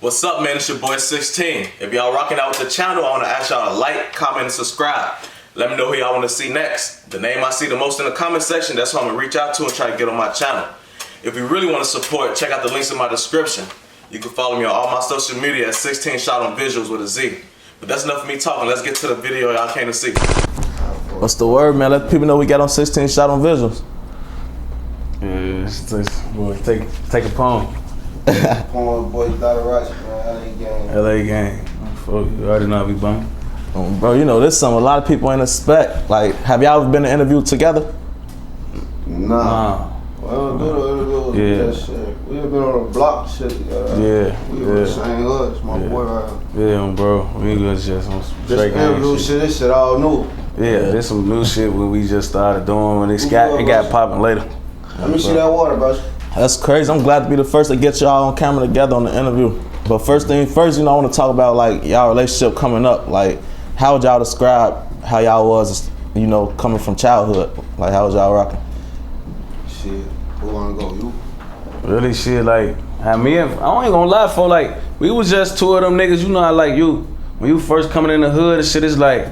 What's up, man? It's your boy 16. If y'all rocking out with the channel, I want to ask y'all to like, comment, and subscribe. Let me know who y'all want to see next. The name I see the most in the comment section, that's who I'm going to reach out to and try to get on my channel. If you really want to support, check out the links in my description. You can follow me on all my social media at 16shot on Visualz with a Z. But that's enough of me talking. Let's get to the video y'all came to see. What's the word, man? Let people know we got on 16shot on Visualz. Yeah, it's boy, Tay Capone. Capone boy, S.dot, man. LA gang. Fuck, you already know I be bumming. Bro, you know, this is something a lot of people ain't expect. Like, have y'all ever been to interview together? Nah. Well, do yeah. That shit. We have been on the block shit together. Yeah. We were the same hood. It's my boy right here. Yeah, bro. We was just on some straight gang shit. This shit all new. Yeah, there's some new shit when we just started doing when it got popping later. Let me see that water, bro. That's crazy. I'm glad to be the first to get y'all on camera together on the interview. But first thing first, you know, I want to talk about like y'all relationship coming up. Like, how would y'all describe how y'all was, you know, coming from childhood? Like, how was y'all rocking? Shit, who wanna go? You? Really shit, like, I ain't gonna lie, for like, we was just two of them niggas, you know how like you, when you first coming in the hood and shit, it's like,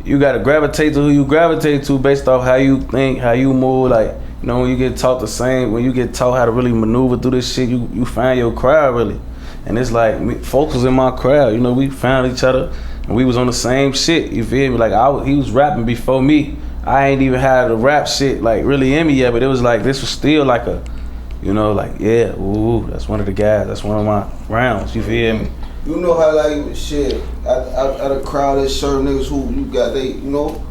you gotta gravitate to who you gravitate to based off how you think, how you move, like, you know, when you get taught the same, when you get taught how to really maneuver through this shit, you find your crowd really. And it's like, folks was in my crowd, you know, we found each other and we was on the same shit, you feel me? Like, he was rapping before me. I ain't even had the rap shit like really in me yet, but it was like, this was still like a, you know, like, yeah, ooh, that's one of the guys, that's one of my rounds, you feel me? You know how like shit at a crowd there's certain niggas who you got they, you know,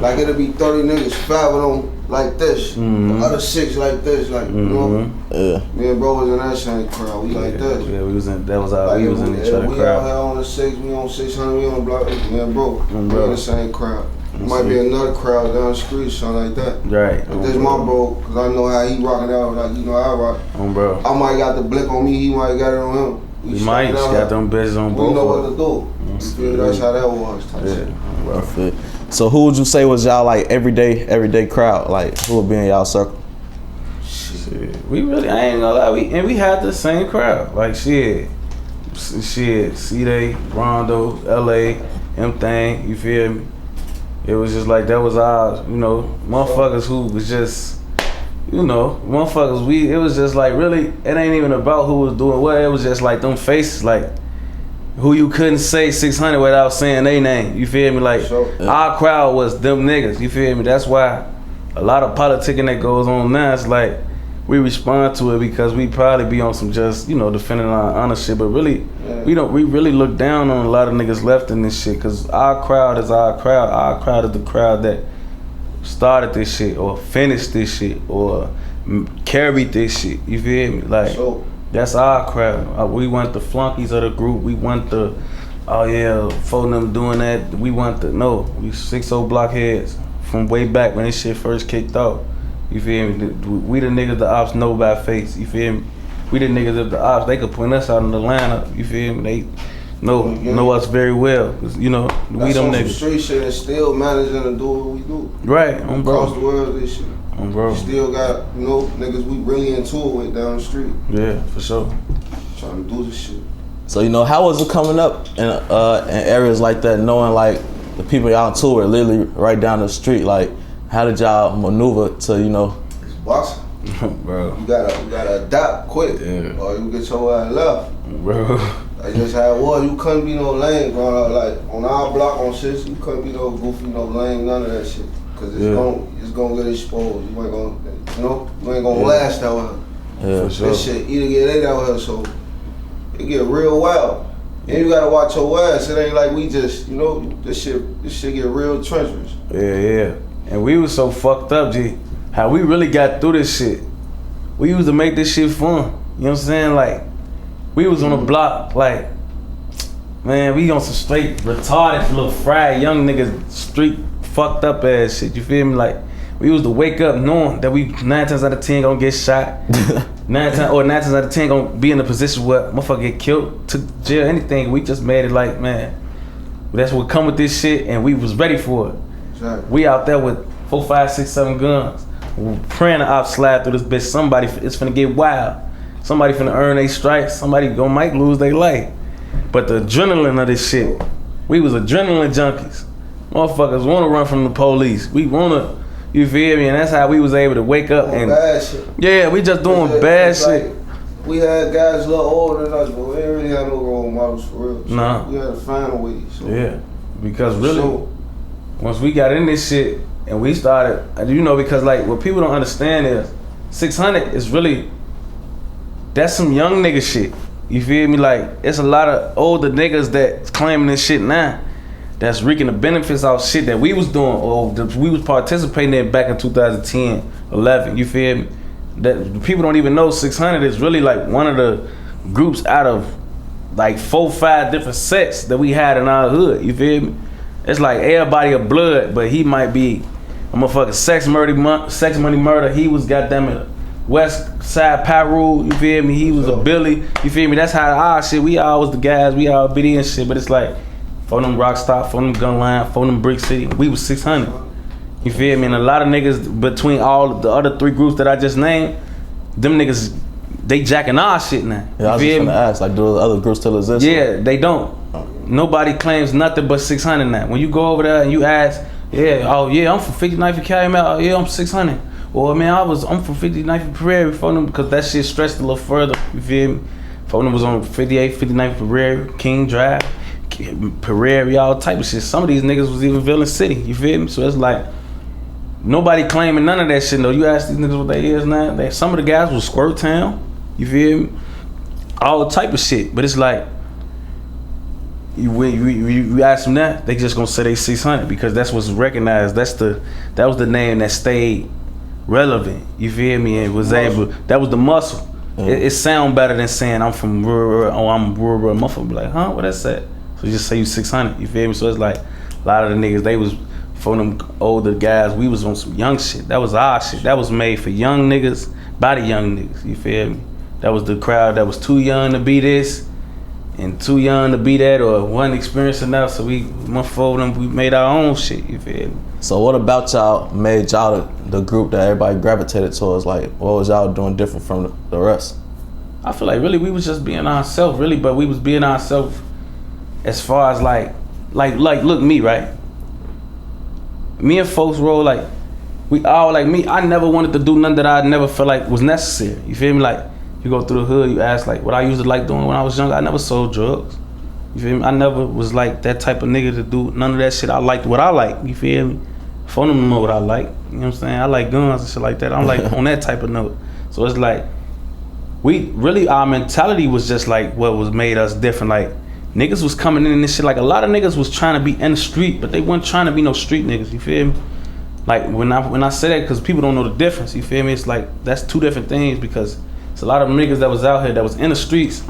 like it'll be 30 niggas, 5 of them like this, the other 6 like this, like you know. Yeah. Me and bro was in that same crowd. We like this. Yeah, we was in. That was our. Like we was in each other we crowd. out here on the 6, we on 600, we on the block. Me and bro, we in the same crowd. Might be another crowd down the street, something like that. Right. But this my bro, cause I know how he rocking out, like you know how I rock. Bro. I might got the blick on me, he might got it on him. We might just got them bitches on both. We know what to do. You feel that's how that was. Yeah. So who would you say was y'all like everyday crowd? Like, who would be in y'all circle? Shit. We really, I ain't gonna lie, we had the same crowd. Like shit, C-Day, Rondo, LA, M-Thing, you feel me? It was just like, that was our, you know, motherfuckers who was just, you know, motherfuckers, it was just like, really, it ain't even about who was doing what, it was just like them faces, like, who you couldn't say 600 without saying their name, you feel me? Like, our crowd was them niggas, you feel me? That's why a lot of politicking that goes on now, it's like, we respond to it because we probably be on some just, you know, defending our honor shit, but really, we really look down on a lot of niggas left in this shit, cause our crowd is our crowd. Our crowd is the crowd that started this shit, or finished this shit, or carried this shit, you feel me? Like, that's our crowd. We want the flunkies of the group, we want the, oh yeah, for them doing that, we want the, no, we 6-0 blockheads from way back when this shit first kicked off. You feel me? We the niggas the ops know by face, you feel me? We the niggas of the ops, they could point us out in the lineup, you feel me? They know us very well, you know, we them niggas. Street shit and still managing to do what we do. Right, on bro. Across the world, this shit. On bro. We still got, you know, niggas we really into it with down the street. Yeah, for sure. Trying to do this shit. So, you know, how was it coming up in areas like that, knowing like the people y'all into were literally right down the street? Like, how did y'all maneuver to, you know? It's boxing. Bro. You gotta adapt quick, or you get your ass left. Bro. That's just how it was. You couldn't be no lame growing up. Like, on our block on 6, you couldn't be no goofy, no lame, none of that shit. Cause it's gonna get exposed. You ain't gonna, you know, you ain't gonna last out here. Yeah, for sure. This shit either get ate out here, so it get real wild. And you gotta watch your ass. It ain't like we just, you know, this shit get real treacherous. Yeah. And we was so fucked up, G. How we really got through this shit. We used to make this shit fun. You know what I'm saying? Like, we was on the block, like, man, we on some straight retarded little fried young niggas, street fucked up ass shit, you feel me? Like, we used to wake up knowing that we 9 times out of 10 gonna get shot. 9 times out of 10 gonna be in a position where motherfucker get killed, to jail, anything. We just made it like, man, that's what come with this shit, and we was ready for it. Exactly. We out there with 4, 5, 6, 7 guns. Praying the ops slide through this bitch. Somebody, it's finna get wild. Somebody finna earn their stripes. Somebody might lose their life. But the adrenaline of this shit, we was adrenaline junkies. Motherfuckers wanna run from the police. We wanna, you feel me? And that's how we was able to wake up and bad shit. Yeah, we just doing bad shit. Like, we had guys a little older than us, but we didn't really have no role models for real. So nah. we had to find a way. So. Yeah, because really, once we got in this shit and we started, you know, because like what people don't understand is 600 is really, that's some young nigga shit. You feel me? Like, it's a lot of older niggas that's claiming this shit now, that's reaping the benefits off shit that we was doing or we was participating in back in 2010, 11. You feel me? That people don't even know 600 is really like one of the groups out of like 4-5 different sets that we had in our hood. You feel me? It's like everybody of blood, but he might be a motherfucking sex money murder. He was goddamn it West Side Pyru. You feel me? He was a Billy. You feel me? That's how our shit. We all was the guys. We all BD and shit. But it's like for them Rockstar, for them Gunline, for them Brick City. We was 600. You feel me? And a lot of niggas between all the other 3 groups that I just named, them niggas, they jacking our shit now. Yeah, I was just gonna ask, like, do the other groups still exist? Yeah, they don't. Nobody claims nothing but 600 now. When you go over there and you ask, yeah, oh yeah, I'm from 59th and Calumet. Oh yeah, I'm 600. Or man, I'm from 59th and Prairie for them because that shit stretched a little further. You feel me? For them was on 58th, 59th Prairie, King Drive, Prairie, all type of shit. Some of these niggas was even Villain City. You feel me? So it's like, nobody claiming none of that shit though. You ask these niggas what they is now. Some of the guys was Squirt Town. You feel me? All type of shit. But it's like, you ask them that, they just gonna say they 600 because that's what's recognized. That was the name that stayed relevant. You feel me? And was able. That was the muscle. It sound better than saying I'm from rural. Oh, I'm rural. Motherfucker be like, huh? What that said? So just say you 600. You feel me? So it's like a lot of the niggas, they was for them older guys. We was on some young shit. That was our shit. That was made for young niggas by the young niggas. You feel me? That was the crowd that was too young to be this and too young to be that, or wasn't experienced enough. So we made our own shit. You feel me? So what about y'all made y'all the group that everybody gravitated towards? Like, what was y'all doing different from the rest? I feel like really we was just being ourselves, really, but we was being ourselves as far as like look me, right? Me and folks roll like, we all like me. I never wanted to do nothing that I never felt like was necessary. You feel me? Like, you go through the hood, you ask like what I used to like doing when I was young. I never sold drugs. You feel me? I never was like that type of nigga to do none of that shit. I liked what I like. You feel me? For them to know what I like. You know what I'm saying? I like guns and shit like that. I'm like on that type of note. So it's like, our mentality was just like what was made us different. Like, niggas was coming in this shit. Like, a lot of niggas was trying to be in the street, but they weren't trying to be no street niggas. You feel me? Like, when I say that, because people don't know the difference. You feel me? It's like, that's two different things, because it's a lot of niggas that was out here that was in the streets,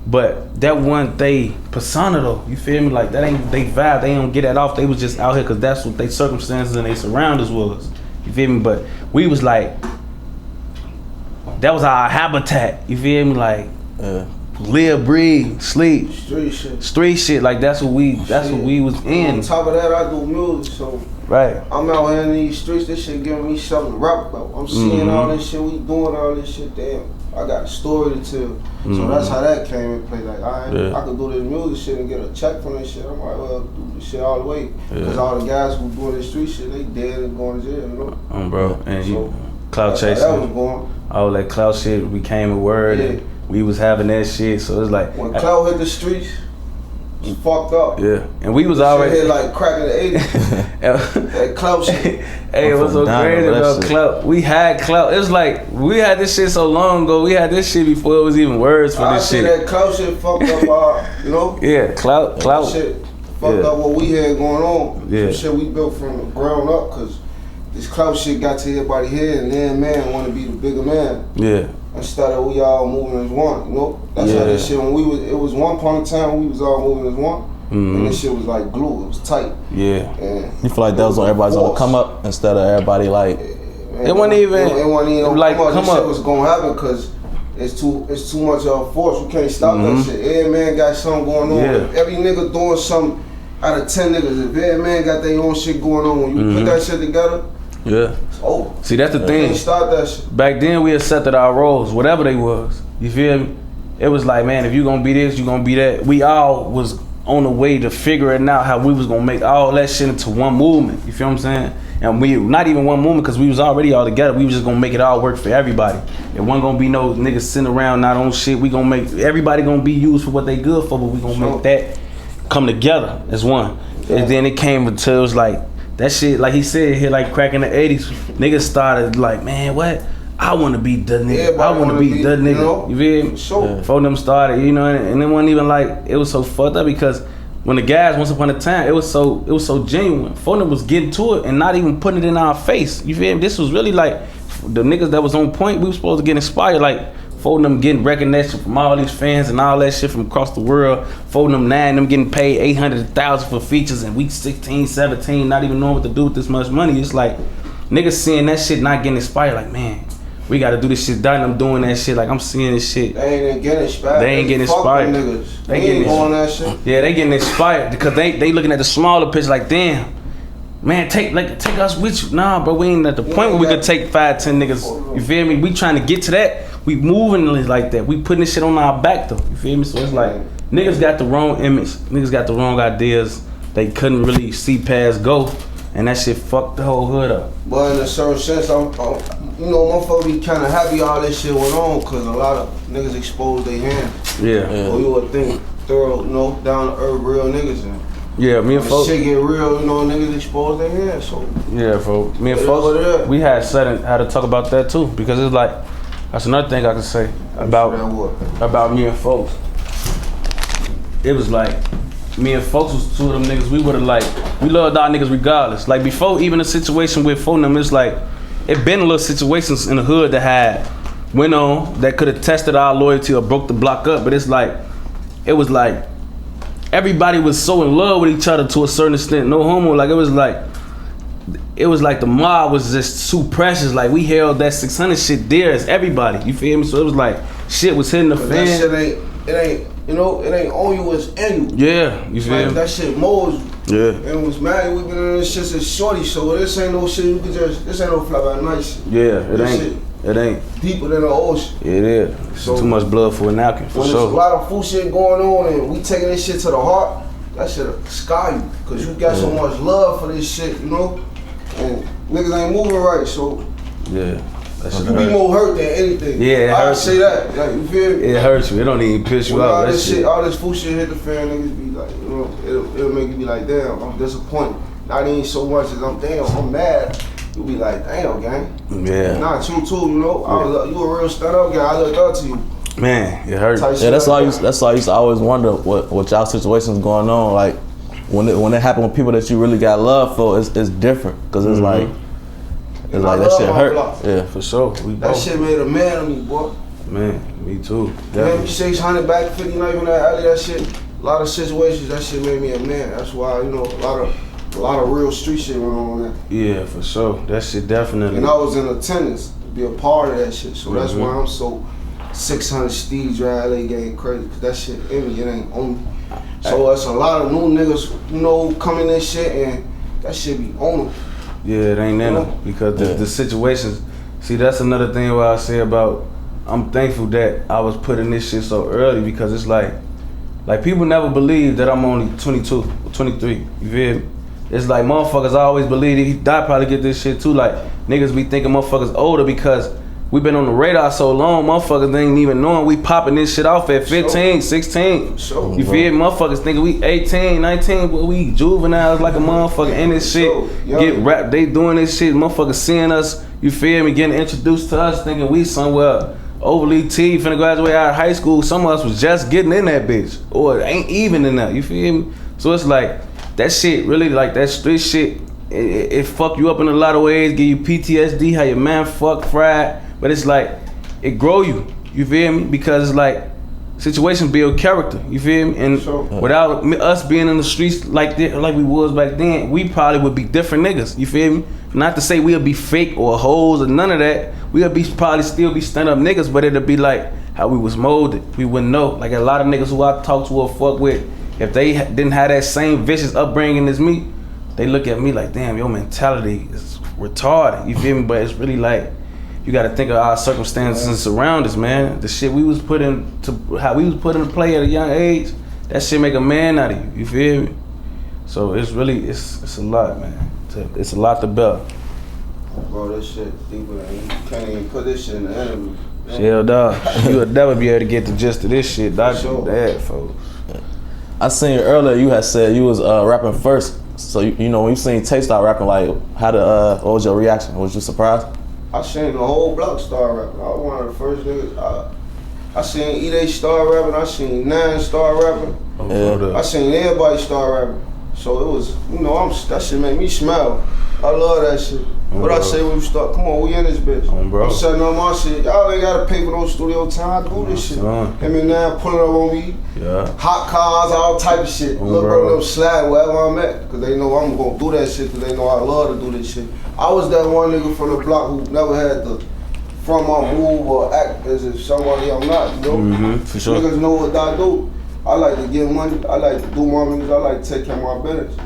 but that wasn't they persona though. You feel me? Like, that ain't they vibe. They don't get that off. They was just out here because that's what they circumstances and they surroundings was. You feel me? But we was like, that was our habitat. You feel me? Like, live, breathe, sleep, street shit. Like, that's what we was in. On top of that, I do music, so right. I'm out here in these streets. This shit giving me something to rap about. I'm seeing all this shit. We doing all this shit. Damn, I got a story to tell. So that's how that came in play. Like, I could do this music shit and get a check from this shit. I might well do this shit all the way. Because all the guys who doing this street shit, they dead and going to jail, you know? Bro, and so, you clout chasing. That was going. All that clout shit became a word. Yeah. And we was having that shit, so it's like when clout hit the streets, it's fucked up. Yeah, and we was already hit like crack in the 80s. That clout shit. Hey, it was so crazy about clout. We had clout. It was like we had this shit so long ago. We had this shit before it was even words for this shit. That clout shit fucked up you know? Yeah, clout. Shit fucked up what we had going on. Yeah. Some shit we built from the ground up, cause this clout shit got to everybody's head, and then man want to be the bigger man. Yeah. Instead of we all moving as one, you know? That's how this shit, it was one point in time we was all moving as one. And this shit was like glue, it was tight. Yeah. And you feel like that was on everybody's on the come up instead of everybody like... It wasn't even like come up. Shit was gonna happen because it's too much of a force. We can't stop that shit. Every man got something going on. Yeah. Every nigga doing something out of 10 niggas. If every man got their own shit going on, when you put that shit together, Yeah. Oh, See, that's the thing. Can't start that shit. Back then, we accepted our roles, whatever they was. You feel me? It was like, man, if you gonna be this, you gonna be that. We all was on the way to figuring out how we was gonna make all that shit into one movement. You feel what I'm saying? And we not even one movement because we was already all together. We was just gonna make it all work for everybody. It wasn't gonna be no niggas sitting around not on shit. We gonna make everybody gonna be used for what they good for, but we gonna make that come together as one. And then it came until it was like that shit, like he said here, like crack in the 80s, niggas started like, man, what? I want to be the nigga. I want to be the nigga. You feel me? Sure. Before them started, you know, and it wasn't even like, it was so fucked up because when the guys, once upon a time, it was so genuine. Before them was getting to it and not even putting it in our face. You feel me? This was really like, the niggas that was on point, we was supposed to get inspired. Like, for them getting recognition from all these fans and all that shit from across the world. For them them getting paid 800,000 for features in week 16, 17, not even knowing what to do with this much money. It's like, niggas seeing that shit not getting inspired, like, man, we gotta do this shit. I'm doing that shit. Like, I'm seeing this shit. They ain't getting inspired. They ain't getting inspired. Niggas. They ain't on that shit. Yeah, they getting inspired because they looking at the smaller picture like, damn, man, take us with you. Nah, bro, we ain't at the point where we could take 5, 10 niggas. You feel me? We trying to get to that. We moving like that. We putting this shit on our back though. You feel me? So it's like, niggas got the wrong image. Niggas got the wrong ideas. They couldn't really see past go. And that shit fucked the whole hood up. But in a certain sense, you know, motherfucker be kind of happy all this shit went on because a lot of niggas exposed their hands. Yeah. Or you would think thorough, you know, down to earth real niggas. And yeah, me and folks. shit get real, you know, niggas expose their hands. So yeah, bro. Me and folks, we had to talk about that too because it's like, that's another thing I can say about me and folks. It was like, me and folks was two of them niggas, we would've like, we loved our niggas regardless. Like before even a situation with phone them, it's like, it been a little situations in the hood that had went on that could've tested our loyalty or broke the block up, but it's like, it was like, everybody was so in love with each other to a certain extent, no homo, like it was like the mob was just too precious, like we held that 600 shit dear as everybody, you feel me? So it was like, shit was hitting the fan. That shit it ain't on you, it's in you. Yeah, you feel me? That shit molds you. Yeah. And it was mad, we been in this shit since shorty, so this ain't no shit you could just, this ain't no fly by night shit. Yeah, it ain't. Deeper than the ocean. Yeah, it is. So, too much blood for a napkin, for when sure. there's a lot of fool shit going on and we taking this shit to the heart, that shit'll scar you. Cause you got so much love for this shit, you know? And niggas ain't moving right, so yeah. you be more hurt than anything. Yeah, it I hurts say that. Like, you feel me? It hurts you. It don't even piss you When off. all this fool shit hit the fan, niggas be like, you know, it'll make you be like, damn, I'm disappointed. Not even so much as I'm mad. You be like, damn, gang. Yeah. Not you too, you know. You a real stand-up guy. I look up to you. Man, it hurts. Yeah, that's why I used to always wonder what y'all situations going on. Like when it happened with people that you really got love for, it's different because it's like that shit hurt. Yeah, for sure. That shit made a man of me, boy. Man, me too. Man, 600 back 50 knife in that alley. That shit. A lot of situations. That shit made me a man. That's why you know a lot of real street shit went on there. Yeah, for sure. That shit definitely. And I was in attendance to be a part of that shit. So that's why I'm so 600 Steve Drive LA game crazy. Cause that shit in me, it ain't on me. So it's a lot of new niggas, you know, coming in shit and that shit be on them. Yeah, it ain't in them because the situations. See, that's another thing where I say about. I'm thankful that I was putting this shit so early because it's like people never believe that I'm only 22 or 23. You feel me? It's like motherfuckers always believe that I probably get this shit too. Like niggas be thinking motherfuckers older because we been on the radar so long, motherfuckers ain't even knowing we popping this shit off at 15, 16. Sure. You feel me? Motherfuckers thinking we 18, 19, but we juveniles like a motherfucker in this shit. Get rap, they doing this shit, motherfuckers seeing us, you feel me, getting introduced to us, thinking we somewhere overly T, finna graduate out of high school. Some of us was just getting in that bitch, or ain't even in that, you feel me? So it's like, that shit really, like that street shit, it fuck you up in a lot of ways, give you PTSD, how your man fuck fried, but it's like, it grow you feel me? Because it's like, situations build character, you feel me? And without us being in the streets like we was back then, we probably would be different niggas, you feel me? Not to say we'll be fake or hoes or none of that, we'll probably still be stand-up niggas, but it'll be like how we was molded, we wouldn't know. Like a lot of niggas who I talk to or fuck with, if they didn't have that same vicious upbringing as me, they look at me like, damn, your mentality is retarded. You feel me? But it's really like, you got to think of our circumstances and surroundings, man. The shit we was put into, how we was put into play at a young age, that shit make a man out of you. You feel me? So it's really, it's a lot, man. It's a lot to bear. Bro, this shit deeper than you can't even put this shit in the interview. Hell, dog. You would never be able to get the gist of this shit. Dog, Sure. that, folks. I seen earlier you had said you was rapping first. So you know when you seen Tay start rapping, like what was your reaction? Was you surprised? I seen the whole block start rapping. I was one of the first niggas. I seen E-Day start rapping. I seen Nine start rapping. Yeah. I seen everybody start rapping. So it was, you know, that shit made me smile. I love that shit. What I say when we start, come on, we in this bitch. Bro. I'm setting up my shit. Y'all ain't gotta pay for no studio time. I do this shit. Him and Nine pulling up on me. Yeah. Hot cars, all type of shit. Little bro, them slide wherever I'm at. Cause they know I'm gonna do that shit, cause they know I love to do this shit. I was that one nigga from the block who never had to front my move or act as if somebody I'm not, you know? For sure. Niggas know what I do. I like to get money, I like to do my music, I like to take care of my business.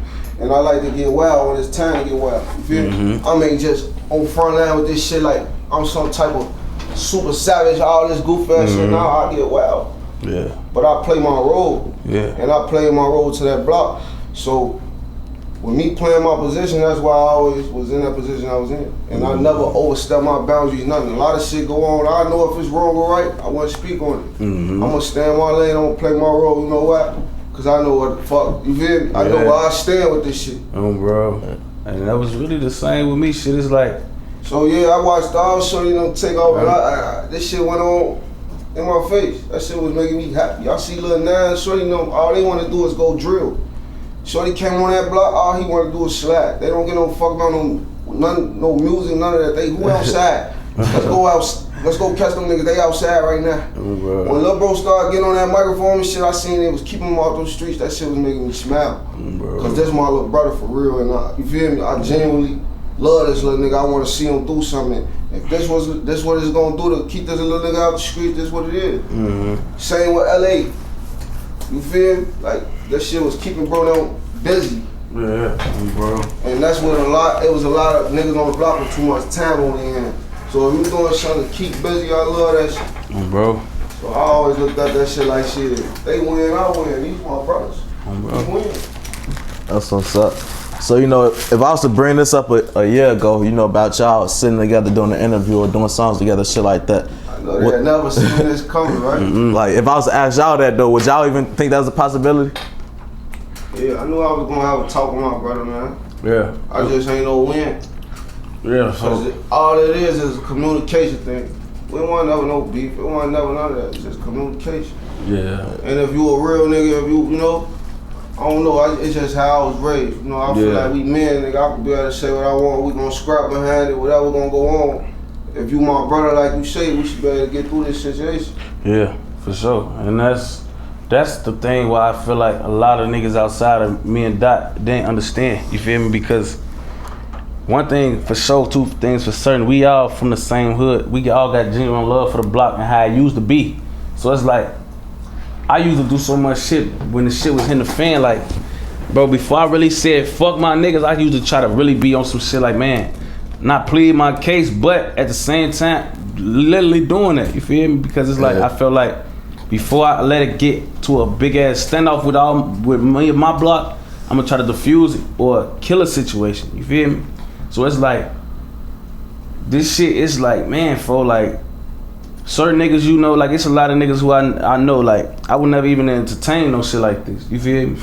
And I like to get wild when it's time to get wild. You feel me? I mean, just on front line with this shit like I'm some type of super savage, all this goof ass shit. Now I get wild. Yeah. But I play my role. Yeah. And I play my role to that block. So with me playing my position, that's why I always was in that position I was in. And I never overstep my boundaries, nothing. A lot of shit go on. I know if it's wrong or right, I wouldn't speak on it. I'm gonna stay in my lane, I'm gonna play my role, you know what? Cause I know what the fuck, you feel me? I know where I stand with this shit. Bro. And that was really the same with me. Shit is like. So yeah, I watched all show, you know, take over. This shit went on in my face. That shit was making me happy. Y'all see Lil Nine, so you know, all they want to do is go drill. Shorty came on that block, all he want to do is slide. They don't get no fuck about no music, none of that. They who outside? Let's go out. Let's go catch them niggas. They outside right now. When Lil Bro started getting on that microphone and shit, I seen it was keeping him off those streets. That shit was making me smile. Cause this my little brother for real, and you feel me? I genuinely love this little nigga. I want to see him do something. If this what it's gonna do to keep this little nigga out the street, this what it is. Same with LA. You feel me? Like that shit was keeping bro down busy. Yeah, bro. And that's when it was a lot of niggas on the block with too much time on their hand. So if you doing something to keep busy, I love that shit. Bro. So I always looked at that shit like shit. They win, I win. These my brothers. They win. That's what's up. So you know, if I was to bring this up a year ago, you know, about y'all sitting together doing an interview or doing songs together, shit like that. I know they had never seen this coming, right? Like if I was to ask y'all that though, would y'all even think that was a possibility? Yeah, I knew I was gonna have a talk with my brother, man. Yeah. I just ain't no win. Yeah. So All it is a communication thing. We don't want never no beef. We don't want never none of that. It's just communication. yeah. And if you a real nigga, if you know, I don't know. It's just how I was raised. You know, I feel like we men, nigga. I can be able to say what I want. We gonna scrap behind it. Whatever gonna go on. If you my brother, like you say, we should be able to get through this situation. Yeah, for sure. And that's the thing why I feel like a lot of niggas outside of me and Dot didn't understand. You feel me? Because one thing for sure, two things for certain, we all from the same hood. We all got genuine love for the block and how it used to be. So it's like, I used to do so much shit when the shit was hitting the fan. Like, bro, before I really said fuck my niggas, I used to try to really be on some shit like, man, not plead my case, but at the same time, literally doing it. You feel me? Because it's like, I felt like before I let it get to a big ass standoff with me and my block, I'm gonna try to defuse it or kill a situation. You feel me? So it's like, this shit is like, man, for like, certain niggas, you know, like it's a lot of niggas who I know, like, I would never even entertain no shit like this, you feel me?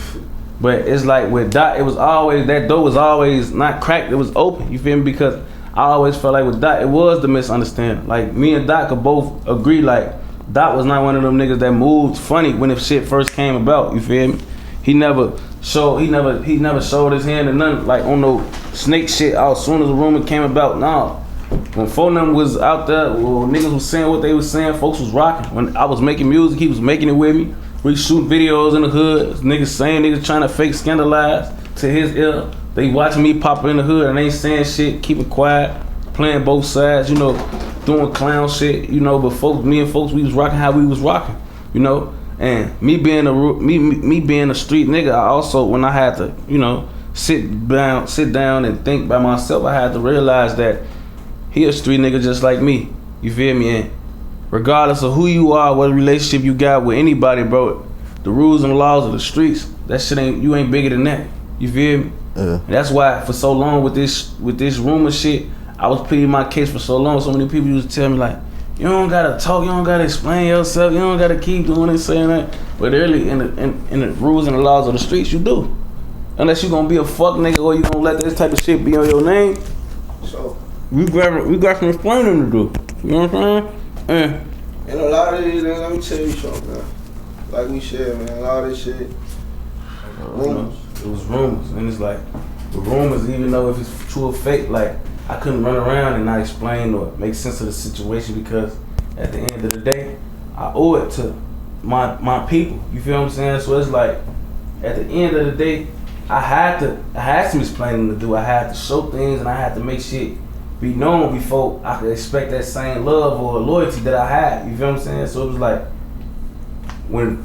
But it's like with Dot, it was always, that door was always not cracked, it was open, you feel me? Because I always felt like with Dot, it was the misunderstanding. Like, me and Dot could both agree, like, Dot was not one of them niggas that moved funny when the shit first came about, you feel me? He never showed his hand or nothing, like on no snake shit out as soon as the rumor came about, nah. When phone them was out there, well, niggas was saying what they was saying, folks was rocking. When I was making music, he was making it with me. We shooting videos in the hood, niggas saying, niggas trying to fake scandalize to his ear. They watching me pop in the hood and ain't saying shit, keeping quiet, playing both sides, you know, doing clown shit, you know, but folks, me and folks, we was rocking how we was rocking, you know? And me being a street nigga, I also, when I had to, you know, sit down and think by myself, I had to realize that he a street nigga just like me. You feel me? And regardless of who you are, what relationship you got with anybody, bro, the rules and laws of the streets, that shit you ain't bigger than that. You feel me? Yeah. And that's why for so long with this rumor shit, I was pleading my case for so long. So many people used to tell me like, you don't gotta talk, you don't gotta explain yourself, you don't gotta keep doing and saying that. But really, in the rules and the laws of the streets, you do. Unless you gonna be a fuck nigga or you gonna let this type of shit be on your name. So we got some explaining to do. You know what I'm saying? and a lot of these niggas, let me tell you something, man. Like we said, man, a lot of this shit, rumors. It was rumors, and it's like the rumors, even though if it's true or fake, like I couldn't run around and not explain or make sense of the situation because at the end of the day, I owe it to my people. You feel what I'm saying? So it's like at the end of the day, I had some explaining to do. I had to show things and I had to make shit be known before I could expect that same love or loyalty that I had. You feel what I'm saying? So it was like when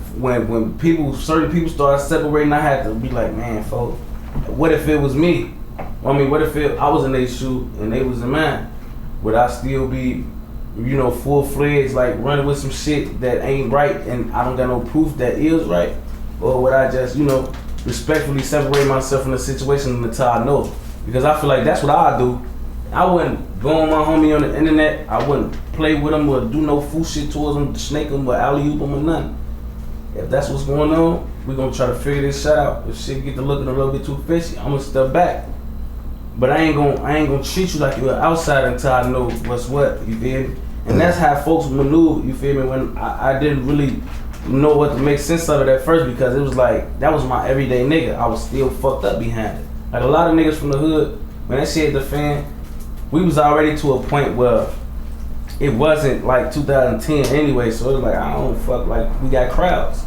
certain people started separating, I had to be like, man, folks, what if it was me? I mean, what if I was in their shoe and they was in mine? Would I still be, full-fledged, like running with some shit that ain't right and I don't got no proof that is right? Or would I just, respectfully separate myself from the situation until I know? Because I feel like that's what I do. I wouldn't go on my homie on the internet. I wouldn't play with him or do no fool shit towards him, snake him or alley-oop him or nothing. If that's what's going on, we're gonna try to figure this shit out. If shit get to looking a little bit too fishy, I'm gonna step back. But I ain't gonna treat you like you're an outsider until I know what's what, you feel me? And that's how folks maneuver, you feel me? When I didn't really know what to make sense of it at first because it was like, that was my everyday nigga. I was still fucked up behind it. Like a lot of niggas from the hood, when that shit hit the fan, we was already to a point where it wasn't like 2010 anyway, so it was like, I don't fuck, like we got crowds.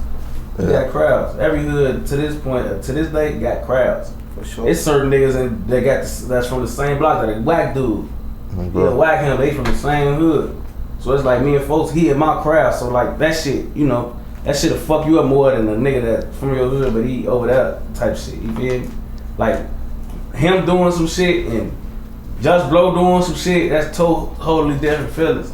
We got crowds. Every hood to this point, to this day, got crowds. For sure. It's certain niggas that's from the same block that a whack dude. Yeah, whack him, they from the same hood. So it's like me and folks, he in my crowd, so like that shit, that shit'll fuck you up more than a nigga that from your hood, but he over that type shit, you feel me? Like, him doing some shit and Just Blow doing some shit, that's totally different feelings.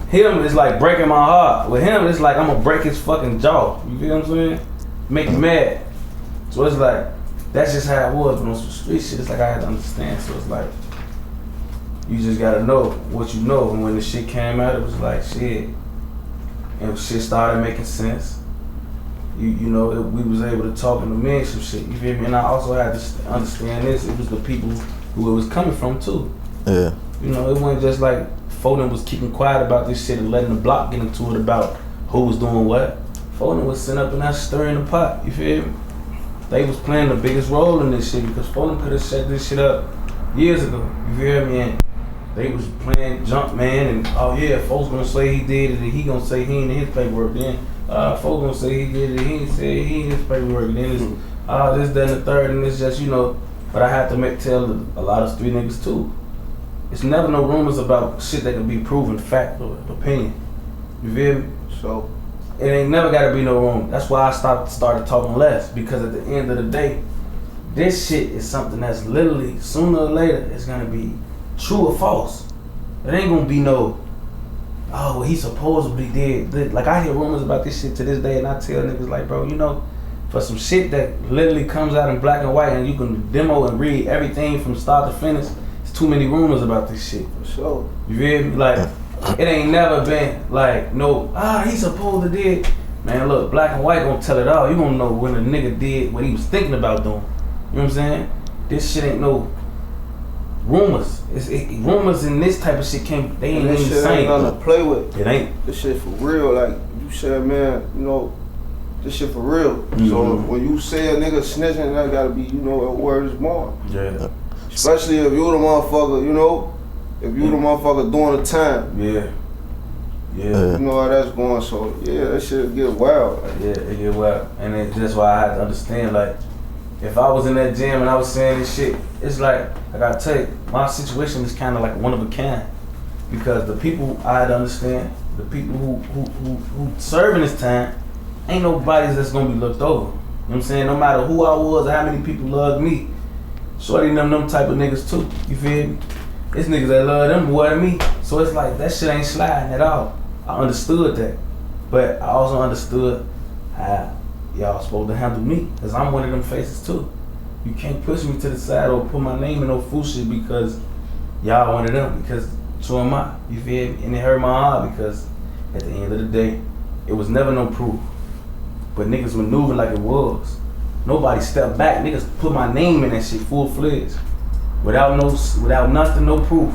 Him is like breaking my heart. With him, it's like I'm gonna break his fucking jaw. You feel what I'm saying? Make him mad. So it's like, that's just how it was. But on some street shit, it's like I had to understand. So it's like, you just gotta know what you know. And when the shit came out, it was like, shit. And shit started making sense. We was able to talk and amend some shit. You feel me? And I also had to understand this. It was the people who it was coming from too. Yeah. It wasn't just like Foden was keeping quiet about this shit and letting the block get into it about who was doing what. Foden was sitting up and that stirring the pot. You feel me? They was playing the biggest role in this shit because Foden could have set this shit up years ago. You feel me? And they was playing jump man and oh yeah, folks gonna say he did it and he gonna say he ain't in his paperwork. Then folks gonna say he did it and he ain't say he in his paperwork. And then it's this, that, and the third, and it's just But I have to tell a lot of street niggas too. It's never no rumors about shit that can be proven fact or opinion. You feel me? So it ain't never gotta be no rumor. That's why I started talking less, because at the end of the day, this shit is something that's literally sooner or later it's gonna be true or false. It ain't gonna be no, oh, well, he supposedly did. Like I hear rumors about this shit to this day, and I tell niggas like, bro, for some shit that literally comes out in black and white, and you can demo and read everything from start to finish. It's too many rumors about this shit. For sure. You feel me? Like, it ain't never been like, no, he supposed to did. Man, look, black and white gonna tell it all. You gonna know when a nigga did what he was thinking about doing. You know what I'm saying? This shit ain't no rumors. Rumors and this type of shit they ain't even the same. Ain't nothing to play with. It ain't. This shit for real. Like you said, man, this shit for real. Mm-hmm. So when you say a nigga snitching, that gotta be, a word is born. Yeah. Especially if you the motherfucker, if you the motherfucker doing the time. Yeah. You know how that's going, so yeah, that shit get wild. Yeah, it get wild. And that's why I had to understand, like, if I was in that gym and I was saying this shit, it's like, I gotta tell you, my situation is kind of like one of a kind. Because the people I had to understand, the people who serving this time, ain't nobody that's gonna be looked over. You know what I'm saying? No matter who I was or how many people loved me, Shorty them type of niggas too. You feel me? It's niggas that love them more than me. So it's like that shit ain't sliding at all. I understood that. But I also understood how y'all supposed to handle me. Cause I'm one of them faces too. You can't push me to the side or put my name in no fool shit because y'all one of them. Because so am I. You feel me? And it hurt my heart because at the end of the day, it was never no proof. But niggas maneuvered like it was. Nobody stepped back. Niggas put my name in that shit full-fledged. Without nothing, no proof.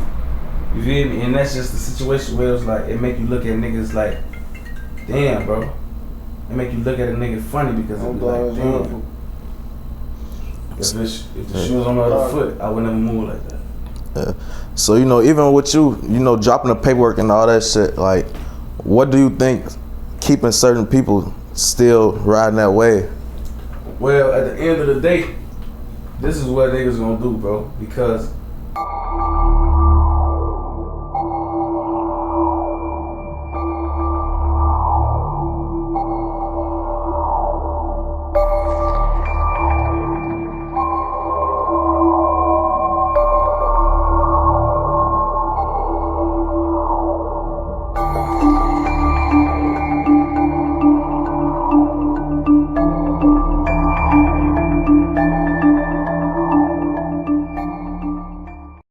You feel me? And that's just the situation where it was like, it make you look at niggas like, damn, bro. It make you look at a nigga funny because it be like, damn. If the shoe was on the other foot, I would never move like that. Yeah. So, you know, even with you, you know, dropping the paperwork and all that shit, like, what do you think keeping certain people still riding that way? Well, at the end of the day, this is what niggas gonna do, bro. Because